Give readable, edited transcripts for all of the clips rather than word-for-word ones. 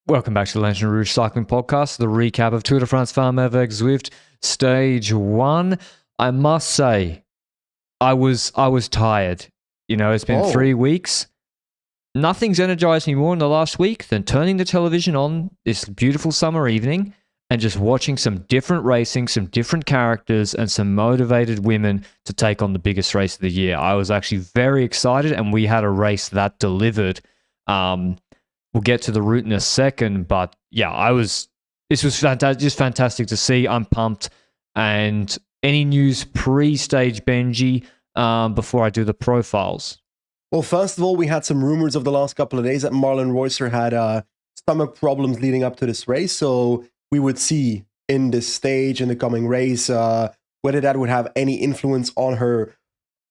Welcome back to the Lanterne Rouge Cycling Podcast, the recap of Tour de France Femmes avec Zwift Stage 1. I must say, I was tired. You know, it's been 3 weeks. Nothing's energized me more in the last week than turning the television on this beautiful summer evening and just watching some different racing, some different characters, and some motivated women to take on the biggest race of the year. I was actually very excited, and we had a race that delivered. We'll get to the route in a second, but yeah, this was fantastic, just fantastic to see. I'm pumped. And any news pre-stage, Benji, before I do the profiles? Well, first of all, we had some rumors of the last couple of days that Marlon Reusser had stomach problems leading up to this race. So we would see in this stage, in the coming race, whether that would have any influence on her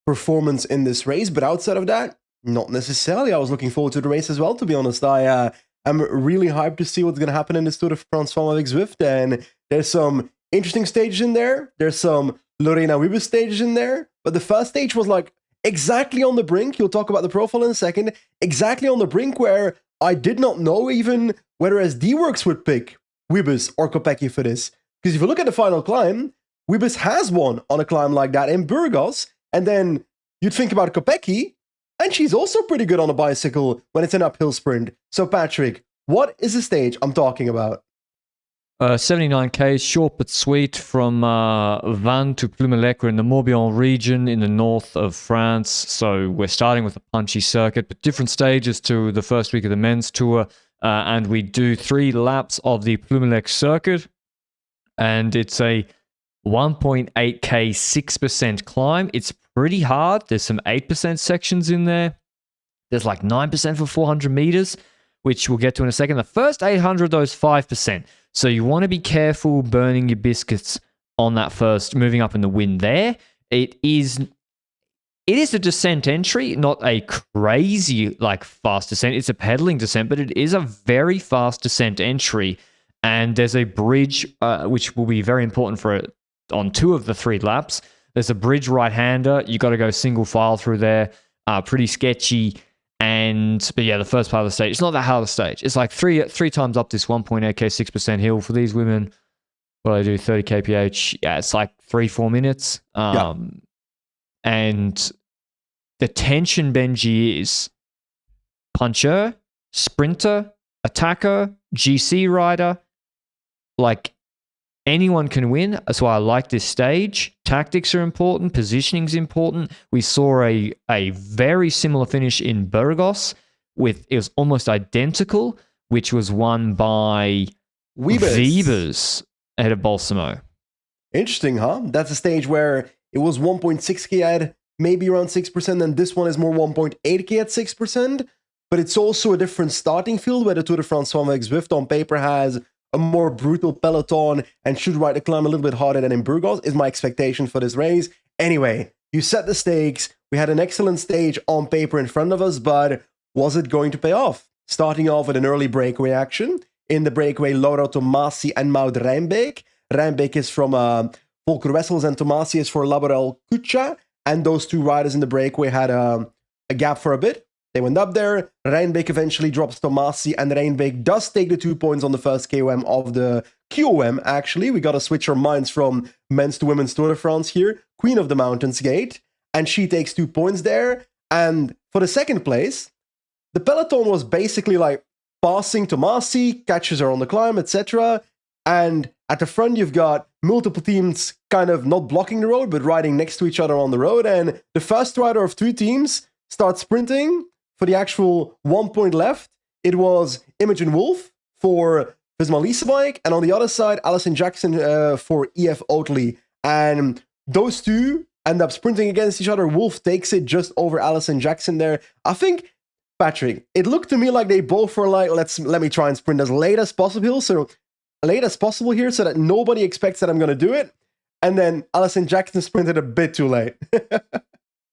performance in this race. But outside of that, not necessarily. I was looking forward to the race as well, to be honest. I'm really hyped to see what's going to happen in this Tour de France Femmes avec Zwift. And there's some interesting stages in there. There's some Lorena Wiebes stages in there. But the first stage was like exactly on the brink. You'll talk about the profile in a second. Exactly on the brink where I did not know even whether SD Works would pick Wiebes or Kopecky for this. Because if you look at the final climb, Wiebes has won on a climb like that in Burgos. And then you'd think about Kopecky, and she's also pretty good on a bicycle when it's an uphill sprint. So, Patrick, what is the stage I'm talking about? 79k, short but sweet, from Vannes to Plumelec. We're in the Morbihan region in the north of France. So we're starting with a punchy circuit, but different stages to the first week of the men's tour. And we do 3 laps of the Plumelec circuit. And it's a 1.8k, 6% climb. It's pretty hard. There's some 8% sections in there. There's like 9% for 400 meters, which we'll get to in a second. The first 800, those 5%. So you want to be careful burning your biscuits on that first, moving up in the wind there. It is a descent entry, not a crazy like fast descent. It's a pedaling descent, but it is a very fast descent entry. And there's a bridge, which will be very important for it on 2 of the 3 laps. There's a bridge right-hander. You got to go single file through there. Pretty sketchy. But yeah, the first part of the stage, it's not that hard a stage. It's like three times up this 1.8k, 6% hill for these women. Well, they do 30 kph. Yeah, it's like 3-4 minutes. And the tension, Benji, is puncher, sprinter, attacker, GC rider. Like, anyone can win. That's why I like this stage. Tactics are important. Positioning's important. We saw a very similar finish in Burgos. It was almost identical, which was won by Wiebes ahead of Balsamo. Interesting, huh? That's a stage where it was 1.6k at maybe around 6%, and this one is more 1.8k at 6%. But it's also a different starting field where the Tour de France Femmes avec Zwift on paper has a more brutal peloton and should ride the climb a little bit harder than in Burgos, is my expectation for this race. Anyway, you set the stakes. We had an excellent stage on paper in front of us, but was it going to pay off? Starting off with an early breakaway action. In the breakaway, Laura Tomasi and Maud Rijnbeek. Rijnbeek is from Volker Wessels and Tomasi is for Laborel Kucha. And those 2 riders in the breakaway had a gap for a bit. They went up there. Rijnbeek eventually drops Tomasi, and Rijnbeek does take the 2 points on the first KOM of the QOM, actually. We got to switch our minds from men's to women's Tour de France here. Queen of the Mountains Gate. And she takes 2 points there. And for the second place, the peloton was basically like passing Tomasi, catches her on the climb, etc. And at the front, you've got multiple teams kind of not blocking the road, but riding next to each other on the road. And the first rider of 2 teams starts sprinting. For the actual 1 point left, it was Imogen Wolf for Visma Leasebike, and on the other side, Alison Jackson for EF Oatly. And those 2 end up sprinting against each other. Wolf takes it just over Alison Jackson there. I think, Patrick, it looked to me like they both were like, let me try and sprint as late as possible here, so that nobody expects that I'm going to do it. And then Alison Jackson sprinted a bit too late.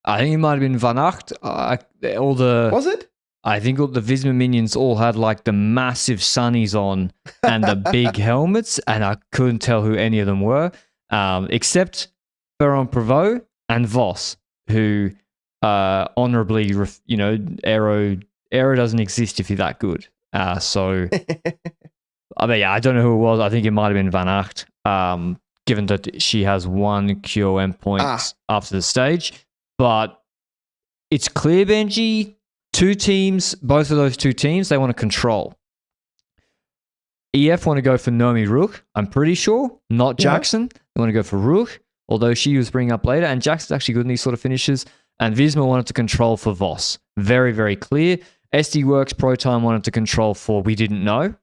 I think it might have been Van Aert. Was it? I think all the Visma minions all had like the massive sunnies on and the big helmets, and I couldn't tell who any of them were, except Ferrand-Prévot and Vos, who honorably, aero doesn't exist if you're that good. So, I mean, yeah, I don't know who it was. I think it might have been Van Aert, given that she has one QOM point after the stage. But it's clear, Benji, two teams, both of those two teams, they want to control. EF want to go for Naomi Rook, I'm pretty sure, not Jackson. They want to go for Rook, although she was bringing up later. And Jackson's actually good in these sort of finishes. And Visma wanted to control for Voss. Very, very clear. SD Works Pro Time wanted to control for we didn't know.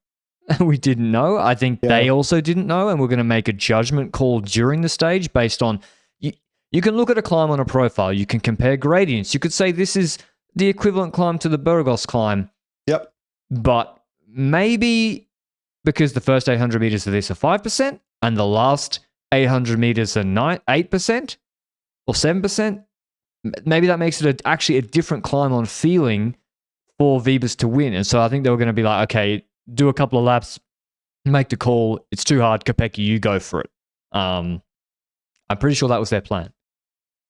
We didn't know. I think they also didn't know. And we're going to make a judgment call during the stage based on... You can look at a climb on a profile. You can compare gradients. You could say this is the equivalent climb to the Burgos climb. Yep. But maybe because the first 800 meters of this are 5% and the last 800 meters are 8% or 7%, maybe that makes it actually a different climb on feeling for Vibes to win. And so I think they were going to be like, okay, do a couple of laps, make the call. It's too hard. Kopecky, you go for it. I'm pretty sure that was their plan.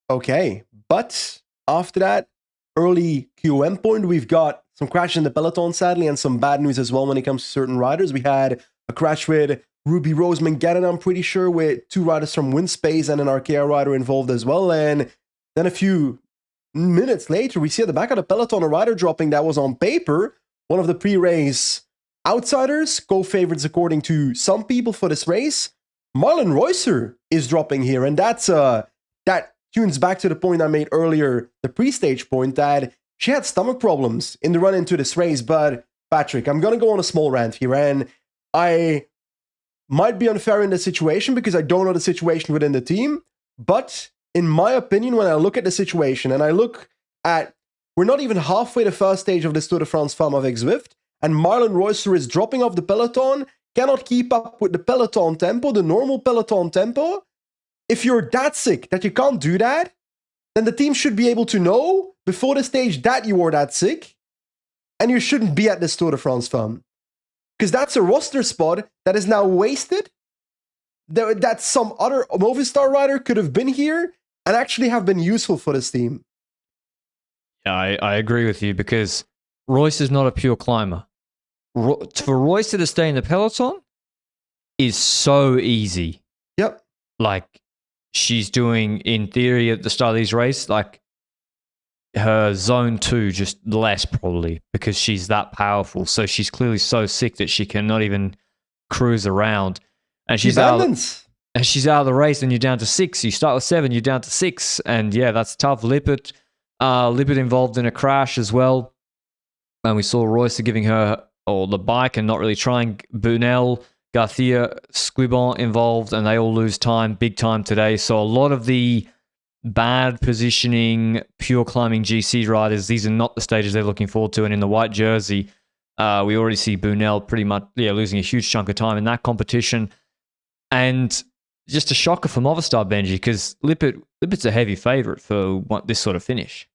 Okay, but after that early QM point, we've got some crashes in the peloton, sadly, and some bad news as well when it comes to certain riders. We had a crash with Ruby Roseman Gannon, I'm pretty sure, with two riders from WinSpace and an Arkea rider involved as well. And then a few minutes later, we see at the back of the peloton a rider dropping that was on paper one of the pre-race outsiders, co-favorites according to some people for this race. Marlon Reusser is dropping here, and that tunes back to the point I made earlier, the pre-stage point, that she had stomach problems in the run into this race. But Patrick, I'm going to go on a small rant here, and I might be unfair in this situation because I don't know the situation within the team, but in my opinion, when I look at the situation and I look at, we're not even halfway the first stage of this Tour de France Femmes avec Zwift, and Marlon Reusser is dropping off the peloton, cannot keep up with the peloton tempo, the normal peloton tempo. If you're that sick that you can't do that, then the team should be able to know before the stage that you are that sick, and you shouldn't be at this Tour de France Femmes. Because that's a roster spot that is now wasted, that some other Movistar rider could have been here and actually have been useful for this team. Yeah, I agree with you, because Royce is not a pure climber. For Royce to stay in the peloton is so easy. Yep. Like, she's doing, in theory, at the start of these races, like her zone 2, just less probably, because she's that powerful. So she's clearly so sick that she cannot even cruise around. And she's out of the race, and you're down to 6. You start with 7, you're down to 6. And yeah, that's tough. Lippert involved in a crash as well. And we saw Royce giving her the bike and not really trying. Bunel, Garcia, Squibon involved, and they all lose time, big time today. So a lot of the bad positioning, pure climbing GC riders, these are not the stages they're looking forward to. And in the white jersey, we already see Bunel pretty much losing a huge chunk of time in that competition. And just a shocker for Movistar, Benji, because Lippert's a heavy favourite for this sort of finish.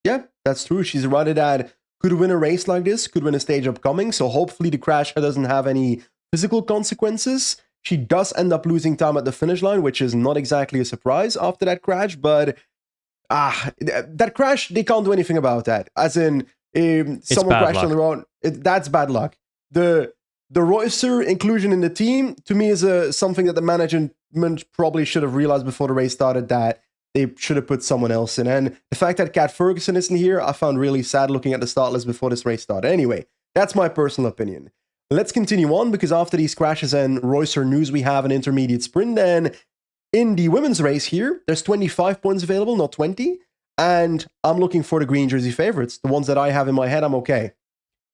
Yeah, that's true. She's a rider that could win a race like this, could win a stage upcoming. So hopefully the crash doesn't have any physical consequences. She does end up losing time at the finish line, which is not exactly a surprise after that crash. But that crash, they can't do anything about that. As in, someone crashed on their own. That's bad luck. The Reusser inclusion in the team, to me, is something that the management probably should have realized before the race started, that they should have put someone else in. And the fact that Kat Ferguson isn't here, I found really sad looking at the start list before this race started. Anyway, that's my personal opinion. Let's continue on, because after these crashes and Reusser news, we have an intermediate sprint. And in the women's race here, there's 25 points available, not 20. And I'm looking for the green jersey favorites. The ones that I have in my head, I'm okay.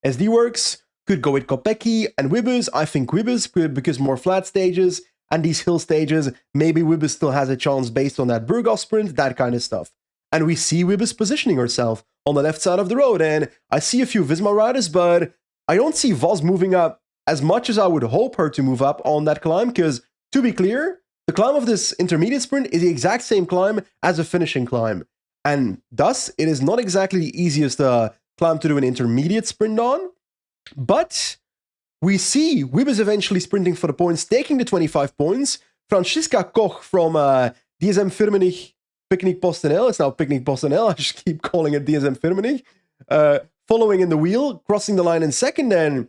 SD Works could go with Kopecky and Wibbes. I think Wibbes could, because more flat stages and these hill stages, maybe Wibbes still has a chance based on that Burgos sprint, that kind of stuff. And we see Wibbes positioning herself on the left side of the road. And I see a few Visma riders, but I don't see Vos moving up as much as I would hope her to move up on that climb, because, to be clear, the climb of this intermediate sprint is the exact same climb as a finishing climb. And thus, it is not exactly the easiest climb to do an intermediate sprint on. But we see Wibbes eventually sprinting for the points, taking the 25 points. Franziska Koch from DSM Firmenich Picnic PostNL. It's now Picnic PostNL. I just keep calling it DSM Firmenich. Following in the wheel, crossing the line in second. And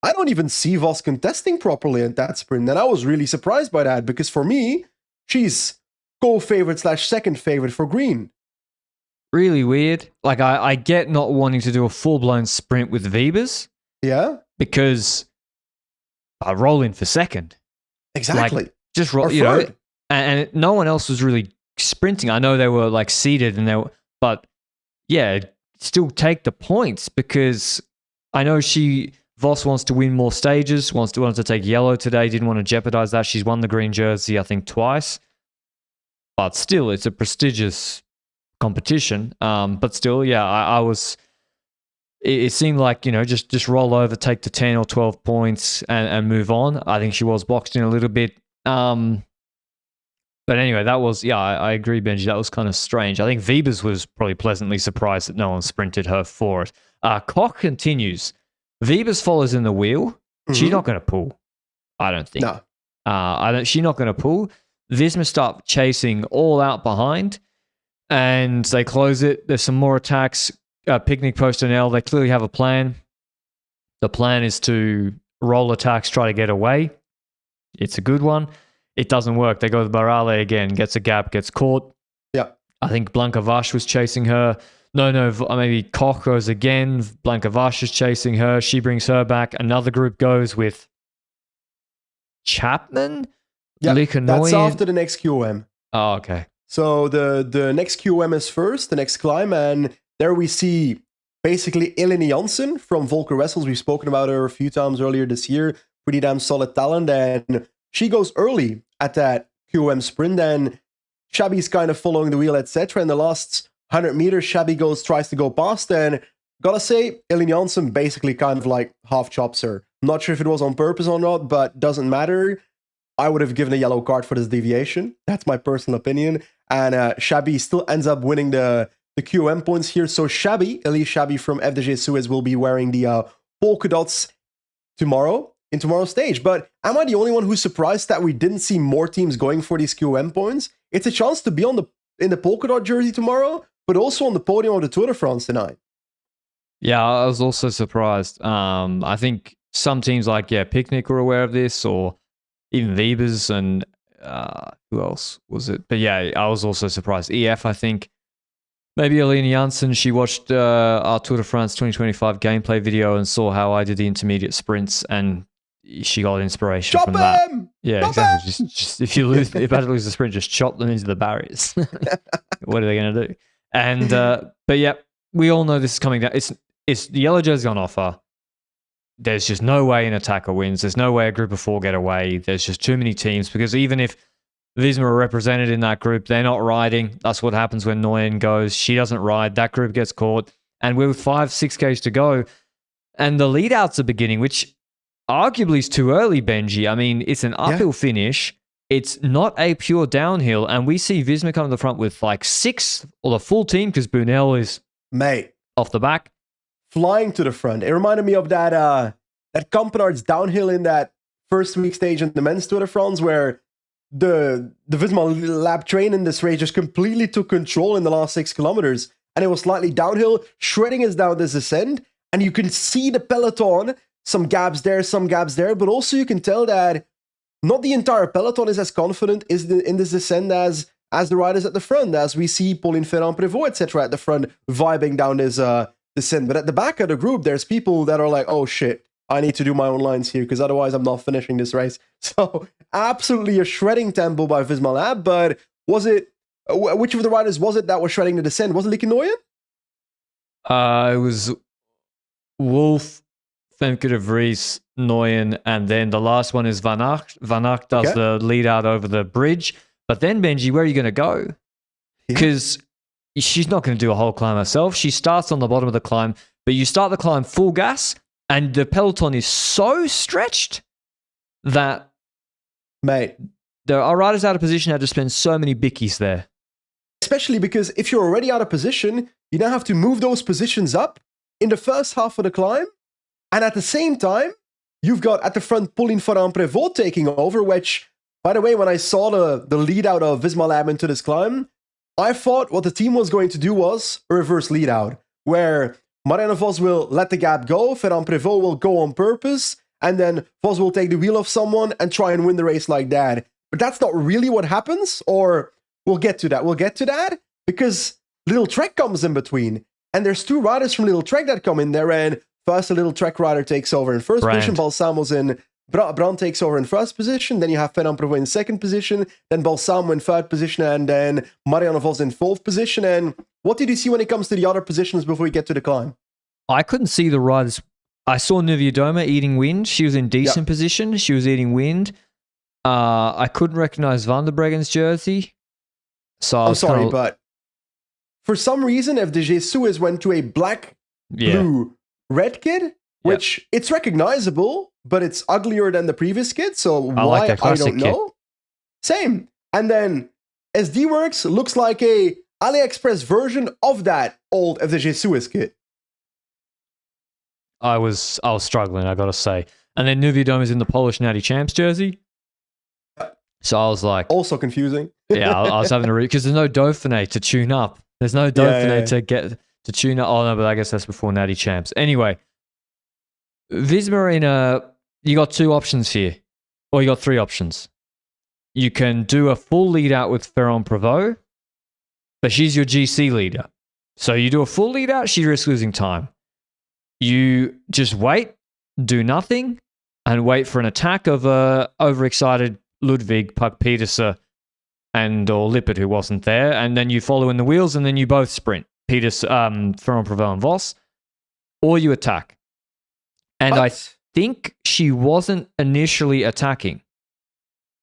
I don't even see Vos contesting properly at that sprint. And I was really surprised by that because for me, she's co-favorite / second favorite for green. Really weird. Like, I get not wanting to do a full-blown sprint with Vibers. Yeah. Because I roll in for second. Exactly. Like, just roll, you know, and no one else was really sprinting. I know they were like seated but yeah, still take the points because I know Vos wants to win more stages, wants to take yellow today, didn't want to jeopardize that. She's won the green jersey, I think, twice. But still, it's a prestigious competition. But still, yeah, I was... It seemed like, you know, just roll over, take the 10 or 12 points and move on. I think she was boxed in a little bit. But anyway, that was... Yeah, I agree, Benji. That was kind of strange. I think Vibers was probably pleasantly surprised that no one sprinted her for it. Koch continues. Vibers follows in the wheel. Mm-hmm. She's not going to pull, I don't think. No. She's not going to pull. Visma start chasing all out behind, and they close it. There's some more attacks. Picnic Post and L, they clearly have a plan. The plan is to roll attacks, try to get away. It's a good one. It doesn't work. They go to Barale again, gets a gap, gets caught. Yeah. I think Blanca Vash was chasing her. No, maybe Koch goes again. Blanca Vash is chasing her. She brings her back. Another group goes with Chapman? Yeah, that's after the next QM. Oh, okay. So the next QM is first, the next climb, and there we see basically Eleni Janssen from Volker Wessels. We've spoken about her a few times earlier this year. Pretty damn solid talent, and she goes early at that QM sprint, and Shabby's kind of following the wheel, etc. In the last 100 meters, Shabby tries to go past, and gotta say, Eleni Janssen basically kind of like half chops her. Not sure if it was on purpose or not, but doesn't matter. I would have given a yellow card for this deviation. That's my personal opinion. And Shabby still ends up winning the QM points here. So Elise Shabby from FDJ Suez will be wearing the polka dots tomorrow in tomorrow's stage. But am I the only one who's surprised that we didn't see more teams going for these QM points? It's a chance to be in the polka dot jersey tomorrow, but also on the podium of the Tour de France tonight. Yeah, I was also surprised. I think some teams like Picnic were aware of this, or even Vibers, and who else was it? But yeah, I was also surprised. EF, I think. Maybe Eleni Janssen, she watched our Tour de France 2025 gameplay video and saw how I did the intermediate sprints, and she got inspiration from that. Yeah, exactly. Just if you had to lose the sprint, just chop them into the barriers. What are they going to do? And but yeah, we all know this is coming down. It's the yellow jersey on offer. There's just no way an attacker wins. There's no way a group of four get away. There's just too many teams, because even if Visma are represented in that group, they're not riding. That's what happens when Naesen goes. She doesn't ride. That group gets caught. And we're with 5-6Ks to go. And the lead-outs are beginning, which arguably is too early, Benji. I mean, it's an uphill finish. It's not a pure downhill. And we see Visma come to the front with like 6, or the full team, because Bunel is off the back. Flying to the front. It reminded me of that Kampenarts downhill in that first week stage in the men's Tour de France, where the Visma lap train in this race just completely took control in the last 6 kilometers. And it was slightly downhill, shredding us down this ascent. And you can see the peloton, some gaps there, but also you can tell that not the entire peloton is as confident in this descent as the riders at the front, as we see Pauline Ferrand-Prévot, etc. at the front vibing down this descent. But at the back of the group, there's people that are like, oh shit, I need to do my own lines here, because otherwise I'm not finishing this race. So absolutely a shredding tempo by Visma Lab. But was it, which of the riders was it that was shredding the descent? Was it Lieke Nooyen? It was Wolf, Femke de Vries, Nooyen, and then the last one is Van Aert. Van Aert does the lead out over the bridge. But then, Benji, where are you going to go? Because she's not going to do a whole climb herself. She starts on the bottom of the climb, but you start the climb full gas, and the peloton is so stretched that there are riders out of position had to spend so many bickies there. Especially because if you're already out of position, you now have to move those positions up in the first half of the climb. And at the same time, you've got at the front Pauline Ferrand-Prévot taking over, which, by the way, when I saw the lead out of Visma Lab into this climb, I thought what the team was going to do was a reverse lead out, where Marianne Vos will let the gap go, Ferrand-Prévot will go on purpose, and then Vos will take the wheel of someone and try and win the race like that. But that's not really what happens, or we'll get to that. We'll get to that because Little Trek comes in between, and there's 2 riders from Little Trek that come in there, and first a Little Trek rider takes over in first position, Balsamo's in, Brand takes over in first position, then you have Ferrand-Prévot in second position, then Balsamo in third position, and then Marianne Vos in fourth position. And what did you see when it comes to the other positions before we get to the climb? I couldn't see the riders. I saw Nuviadoma eating wind. She was in decent position. She was eating wind. I couldn't recognize Van der Breggen's jersey. So I'm sorry, but for some reason, if the Jesus went to a black, blue, red kit, which it's recognizable, but it's uglier than the previous kit. So why, I don't know. Kit. Same. And then SD Works looks like a AliExpress version of that old FDG Suez kit. I was struggling, I gotta say. And then Nuviadoma is in the Polish Natty Champs jersey. So I was like... Also confusing. Yeah, I was having to read... Because there's no Dauphiné to tune up. There's no Dauphiné to get... To tune up... Oh, no, but I guess that's before Natty Champs. Anyway, Visma you got 2 options here. Or you got 3 options. You can do a full lead out with Ferrand-Prévot, but she's your GC leader. So you do a full lead out, she risks losing time. You just wait, do nothing, and wait for an attack of overexcited Ludwig, Puck Petersen, or Lippert, who wasn't there, and then you follow in the wheels, and then you both sprint, Ferrand-Prévot and Vos, or you attack. And I think she wasn't initially attacking.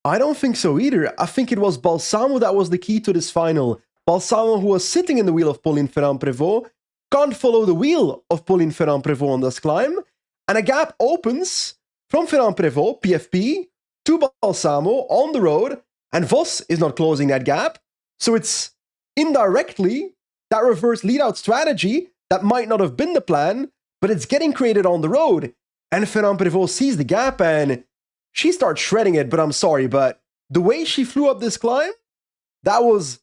I don't think so either. I think it was Balsamo that was the key to this final. Balsamo, who was sitting in the wheel of Pauline Ferrand-Prévot, can't follow the wheel of Pauline Ferrand-Prévot on this climb, and a gap opens from Ferrand-Prévot, PFP, to Balsamo on the road, and Vos is not closing that gap. So it's indirectly that reverse lead-out strategy that might not have been the plan, but it's getting created on the road. And Ferrand-Prévot sees the gap and she starts shredding it, but I'm sorry, but the way she flew up this climb, that was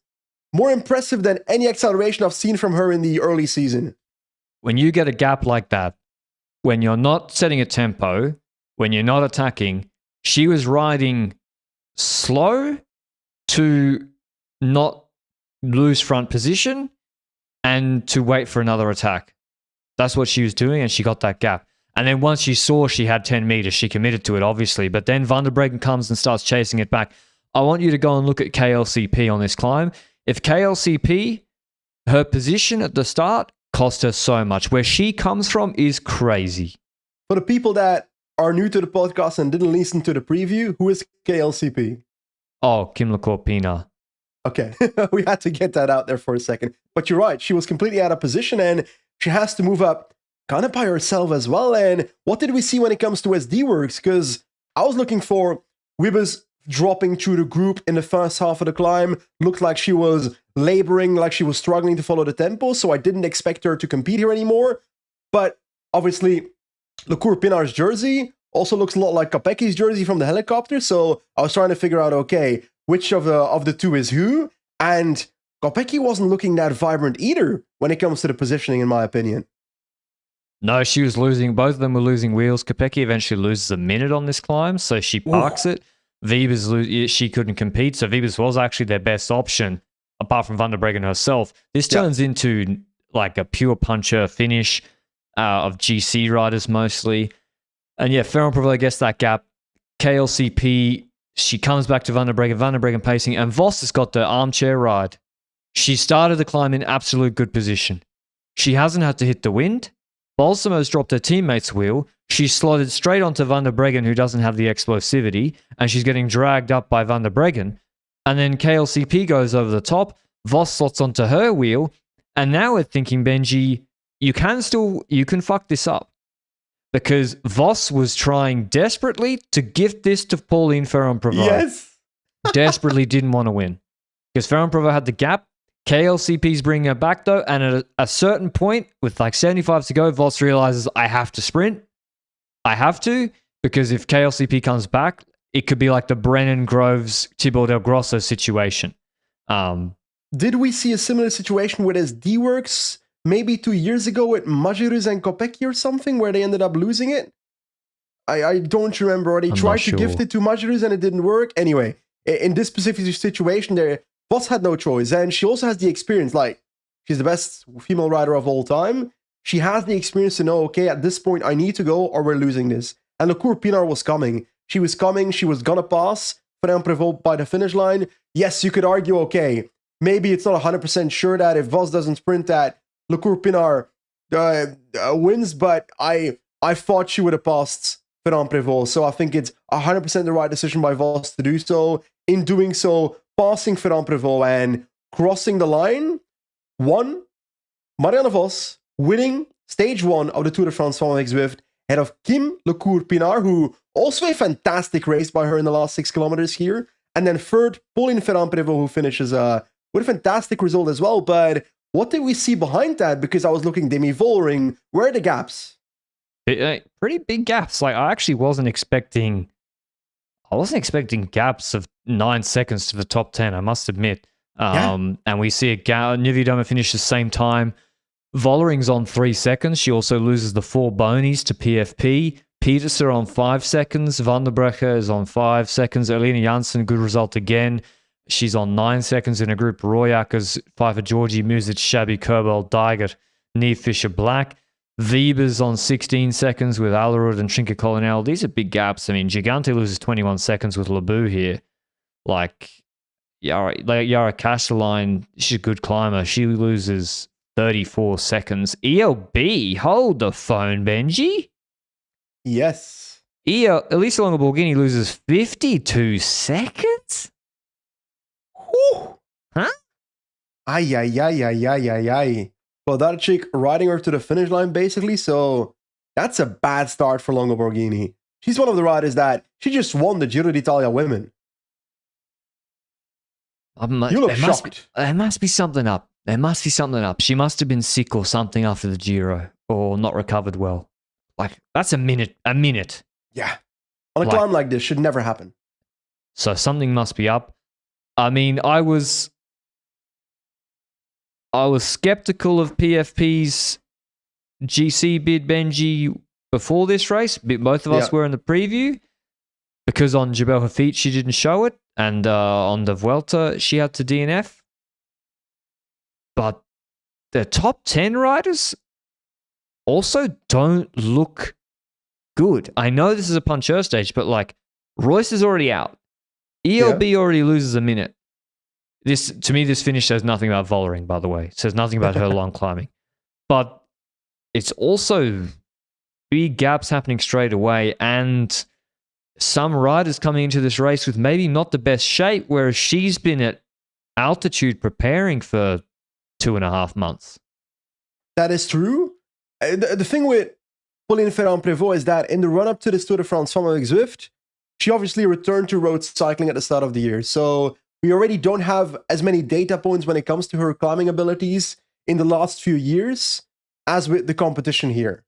more impressive than any acceleration I've seen from her in the early season. When you get a gap like that, when you're not setting a tempo, when you're not attacking, she was riding slow to not lose front position and to wait for another attack. That's what she was doing, and she got that gap. And then once she saw she had 10 meters, she committed to it, obviously. But then Van der Breggen comes and starts chasing it back. I want you to go and look at KLCP on this climb. If KLCP, her position at the start cost her so much. Where she comes from is crazy. For the people that are new to the podcast and didn't listen to the preview, who is KLCP? Oh, Kim Lecourt-Pina. Okay, we had to get that out there for a second. But you're right, she was completely out of position and she has to move up kind of by herself as well. And what did we see when it comes to SD Works? Because I was looking for Wibbers dropping through the group in the first half of the climb. Looked like she was laboring, like she was struggling to follow the tempo, so I didn't expect her to compete here anymore. But obviously, Lecourt-Pinar's jersey also looks a lot like Kopecki's jersey from the helicopter, so I was trying to figure out, okay, which of the two is who? And Kopecki wasn't looking that vibrant either when it comes to the positioning, in my opinion. No, she was losing. Both of them were losing wheels. Kopecki eventually loses a minute on this climb, so she parks it. Wiebes, she couldn't compete, so Wiebes was actually their best option, apart from Van der Breggen herself. This turns into like a pure puncher finish of GC riders mostly. And yeah, Ferrand-Prévot gets that gap. KLCP, she comes back to Van der Breggen pacing, and Vos has got the armchair ride. She started the climb in absolute good position. She hasn't had to hit the wind. Balsamo's dropped her teammate's wheel. She's slotted straight onto Van der Breggen, who doesn't have the explosivity, and she's getting dragged up by Van der Breggen. And then KLCP goes over the top. Vos slots onto her wheel, and now we're thinking, Benji, you can fuck this up. Because Vos was trying desperately to gift this to Pauline Ferrand-Prévot. Yes! Desperately didn't want to win. Because Ferrand-Prévot had the gap. KLCP's bringing her back though, and at a certain point, with like 75 to go, Vos realizes, I have to sprint. I have to, because if KLCP comes back, it could be like the Brennan Groves, Thibaut Del Grosso situation. Did we see a similar situation with SD Works maybe 2 years ago with Majerus and Kopecki or something, where they ended up losing it? I don't remember. Or they I'm tried not to sure. gift it to Majorus and it didn't work. Anyway, in this specific situation, there Voss had no choice, and she also has the experience. Like, she's the best female rider of all time. She has the experience to know, okay, at this point I need to go or we're losing this. And Lecour Pinard was coming. She was coming. She was gonna pass Ferrand-Prévot by the finish line. Yes, you could argue, okay, maybe it's not 100% sure that if Voss doesn't sprint that, Lecour Pinard wins, but I thought she would have passed Ferrand-Prévot, so I think it's 100% the right decision by Voss to do so. In doing so, passing Ferrand-Prévot and crossing the line, one, Marianne Vos winning stage 1 of the Tour de France Femmes Zwift ahead of Kim Lecour Pinard, who also a fantastic race by her in the last 6 kilometers here. And then third, Pauline Ferrand-Prévot, who finishes with a fantastic result as well. But what did we see behind that? Because I was looking Demi Vollering. Where are the gaps? Pretty big gaps. Like, I actually wasn't expecting gaps of 9 seconds to the top 10, I must admit. And we see a gap. Niewiadoma finished the same time. Vollering's on 3 seconds. She also loses the 4 bonies to PFP. Peterser on 5 seconds. Van der Breggen is on 5 seconds. Elena Janssen, good result again. She's on 9 seconds in a group. Royakkers, Pfeiffer Georgie, Music, Shabby, Kerbel, Dijger, Neve Fisher, Black. Weber's on 16 seconds with Alerud and Trinket Colonel. These are big gaps. I mean, Gigante loses 21 seconds with Lebu here. Like Yara Castelline, she's a good climber. She loses 34 seconds. ELB, hold the phone, Benji. Yes. Elisa Longoborghini loses 52 seconds? Whew. Huh? Ay. Well, that chick riding her to the finish line, basically, so that's a bad start for Longoborghini. She's one of the riders that she just won the Giro d'Italia women. You look shocked. There must be something up. She must have been sick or something after the Giro or not recovered well. Like, that's a minute. Yeah. On a climb like this, should never happen. So something must be up. I mean, I was skeptical of PFP's GC bid, Benji, before this race. Both of us were in the preview because on Jebel Hafid she didn't show it, and on the Vuelta she had to DNF. But the top 10 riders also don't look good. I know this is a puncher stage, but like Royce is already out. ELB already loses a minute. To me, this finish says nothing about Vollering, by the way. It says nothing about her long climbing. But it's also big gaps happening straight away, and some riders coming into this race with maybe not the best shape, whereas she's been at altitude preparing for 2.5 months. That is true. The thing with Pauline Ferrand-Prévot is that in the run-up to the Tour de France Femmes Zwift, she obviously returned to road cycling at the start of the year. So we already don't have as many data points when it comes to her climbing abilities in the last few years as with the competition here.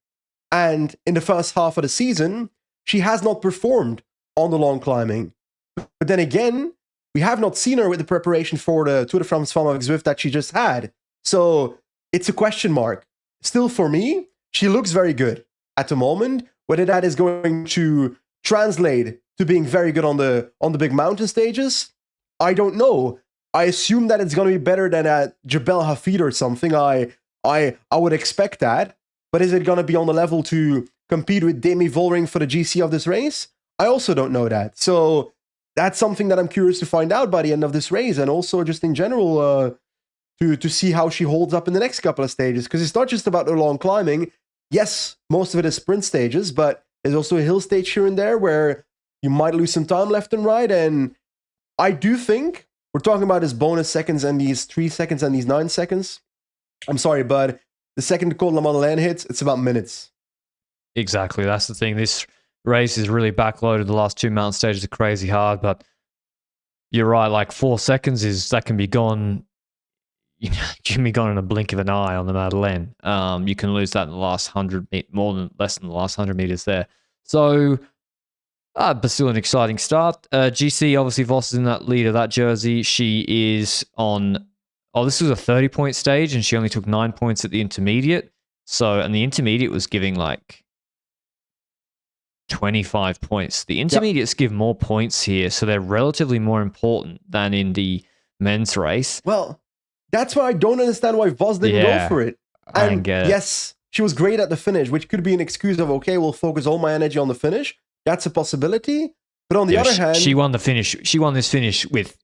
And in the first half of the season, she has not performed on the long climbing. But then again, we have not seen her with the preparation for the Tour de France Femmes Zwift that she just had. So it's a question mark. Still, for me, she looks very good at the moment. Whether that is going to translate to being very good on the big mountain stages, I don't know. I assume that it's going to be better than at Jebel Hafid or something. I would expect that. But is it going to be on the level to compete with Demi Vollering for the GC of this race? I also don't know that. So that's something that I'm curious to find out by the end of this race, and also just in general to see how she holds up in the next couple of stages. Because it's not just about the long climbing. Yes, most of it is sprint stages, but there's also a hill stage here and there where you might lose some time left and right. And I do think we're talking about this bonus seconds and these 3 seconds and these 9 seconds. I'm sorry, but the second Col de la Madeleine hits, it's about minutes. Exactly. That's the thing. This race is really backloaded. The last 2 mountain stages are crazy hard, but you're right. Like 4 seconds that can be gone. Can be gone in a blink of an eye on the Madeleine. You can lose that in the last 100 less than the last 100 meters there. So, but still an exciting start. GC, obviously, Voss is in that lead of that jersey. She is on. Oh, this was a 30-point stage, and she only took 9 points at the intermediate. So, and the intermediate was giving like 25 points. The intermediates give more points here, so they're relatively more important than in the men's race. Well, that's why I don't understand why Vos didn't go for it. I And get it. yes, she was great at the finish, which could be an excuse of, okay, we'll focus all my energy on the finish. That's a possibility. But on the other hand... She won the finish. She won this finish with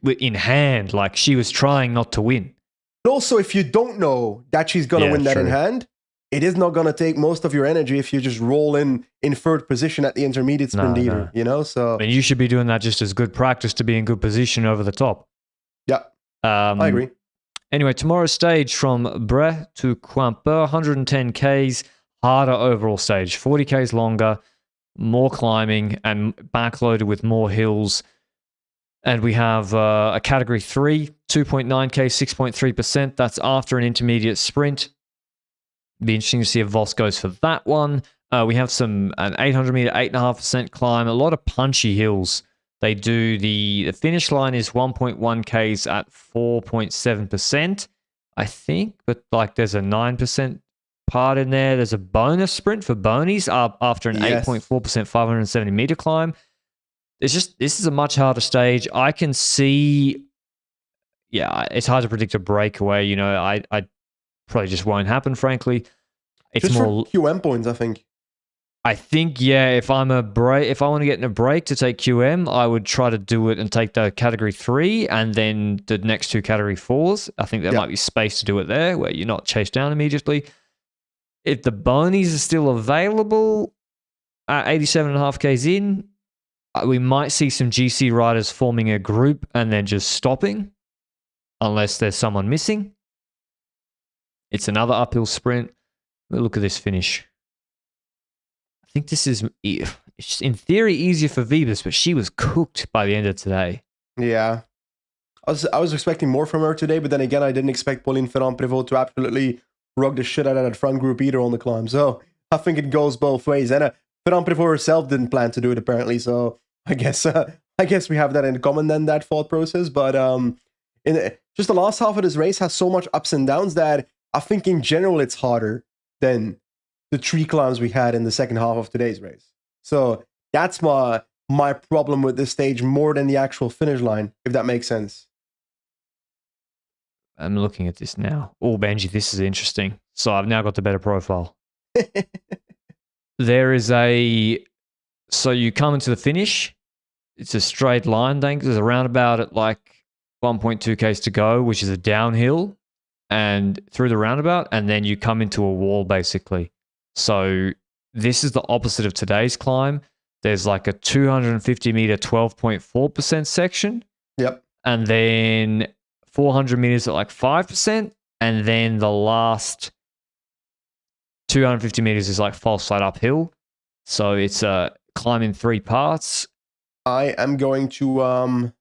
in hand, like she was trying not to win. But also, if you don't know that she's going to win that in true. hand, it is not going to take most of your energy if you just roll in third position at the intermediate sprint either, you know? So, I mean, you should be doing that just as good practice to be in good position over the top. Yeah, I agree. Anyway, tomorrow's stage from Broe to Quimper, 110 Ks, harder overall stage, 40 Ks longer, more climbing, and backloaded with more hills. And we have a category 3, 2.9 K, 6.3%. That's after an intermediate sprint. Be interesting to see if Vos goes for that one. We have an 800 meter, 8.5% climb, a lot of punchy hills. They do the finish line is 1.1 Ks at 4.7%, I think, but like there's a 9% part in there. There's a bonus sprint for bonies after an 8.4% 570 meter climb. This is a much harder stage. I can see, it's hard to predict a breakaway. You know, I probably just won't happen, frankly. It's just more for QM points, I think. I think, if I want to get in a break to take QM, I would try to do it and take the category 3 and then the next 2 category 4s. I think there might be space to do it there where you're not chased down immediately. If the bonies are still available at 87.5 Ks in, we might see some GC riders forming a group and then just stopping unless there's someone missing. It's another uphill sprint. Look at this finish. I think this is, it's in theory, easier for Vibus, but she was cooked by the end of today. Yeah. I was expecting more from her today, but then again, I didn't expect Pauline Ferrand-Prévot to absolutely rug the shit out of that front group either on the climb. So I think it goes both ways. And Ferrand-Prévot herself didn't plan to do it, apparently. So I guess we have that in common then, that thought process. But just the last half of this race has so much ups and downs that I think in general it's harder than the 3 climbs we had in the second half of today's race. So that's my problem with this stage more than the actual finish line, if that makes sense. I'm looking at this now. Oh, Benji, this is interesting. So I've now got the better profile. There is so you come into the finish. It's a straight line. There's a roundabout at like 1.2 Ks to go, which is a downhill, and through the roundabout, and then you come into a wall basically. So this is the opposite of today's climb. There's like a 250 meter 12.4% section. Yep. And then 400 meters at like 5%. And then the last 250 meters is like false flat uphill. So it's a climb in 3 parts. I am going to,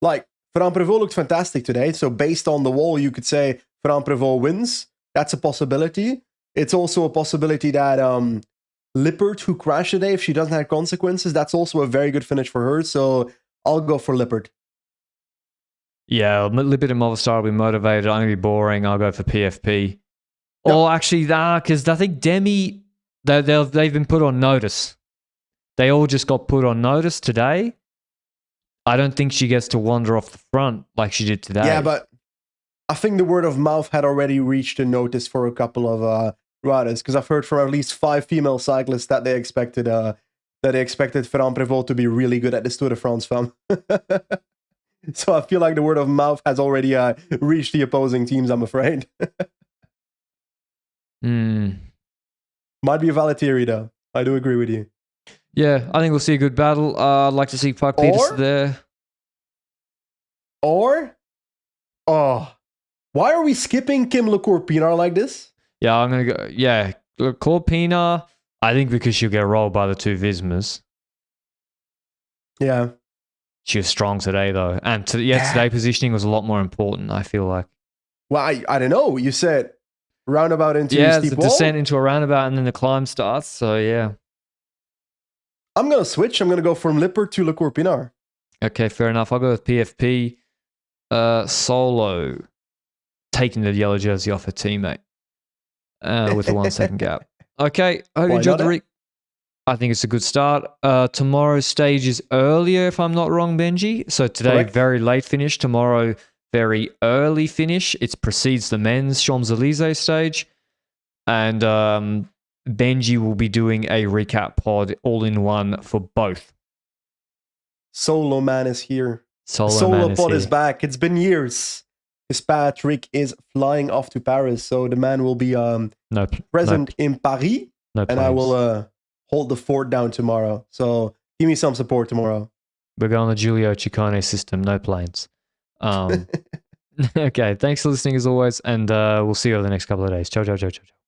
Ferrand-Prévot looked fantastic today. So based on the wall, you could say Ferrand-Prévot wins. That's a possibility. It's also a possibility that Lippert, who crashed today, if she doesn't have consequences, that's also a very good finish for her. So I'll go for Lippert. Yeah, Lippert and Movistar will be motivated. I'm going to be boring. I'll go for PFP. Yep. Or actually, because I think Demi, they've been put on notice. They all just got put on notice today. I don't think she gets to wander off the front like she did today. Yeah, but I think the word of mouth had already reached a notice for a couple of riders, because I've heard from at least 5 female cyclists that they expected Ferrand-Prévot to be really good at this Tour de France Femmes. So I feel like the word of mouth has already reached the opposing teams, I'm afraid. Might be a valid theory, though. I do agree with you. Yeah, I think we'll see a good battle. I'd like to see Puck Peters there. Why are we skipping Kim Lecourt-Pinard like this? Yeah, I'm going to go. Yeah, Lecourt-Pinard, I think because she'll get rolled by the 2 Vismas. Yeah. She was strong today, though. And today positioning was a lot more important, I feel like. Well, I don't know. You said roundabout into a steep wall? Descent into a roundabout and then the climb starts. So, yeah. I'm going to switch. I'm going to go from Lippert to Lecourt-Pinard. Okay, fair enough. I'll go with PFP. Solo taking the yellow jersey off her teammate with a 1 second gap. Okay, I hope you enjoyed the I think it's a good start. Tomorrow's stage is earlier, if I'm not wrong, Benji. So today, Correct. very late finish. Tomorrow, very early finish. It precedes the men's Champs-Élysées stage. And Benji will be doing a recap pod all in one for both. Solo man is here. Solo man pod is here. back. It's been years. His Patrick is flying off to Paris, so the man will be present in Paris, and I will hold the fort down tomorrow. So give me some support tomorrow. We're going the Giulio Ciccone system, no planes. Okay, thanks for listening as always, and we'll see you over the next couple of days. Ciao, ciao, ciao, ciao, ciao.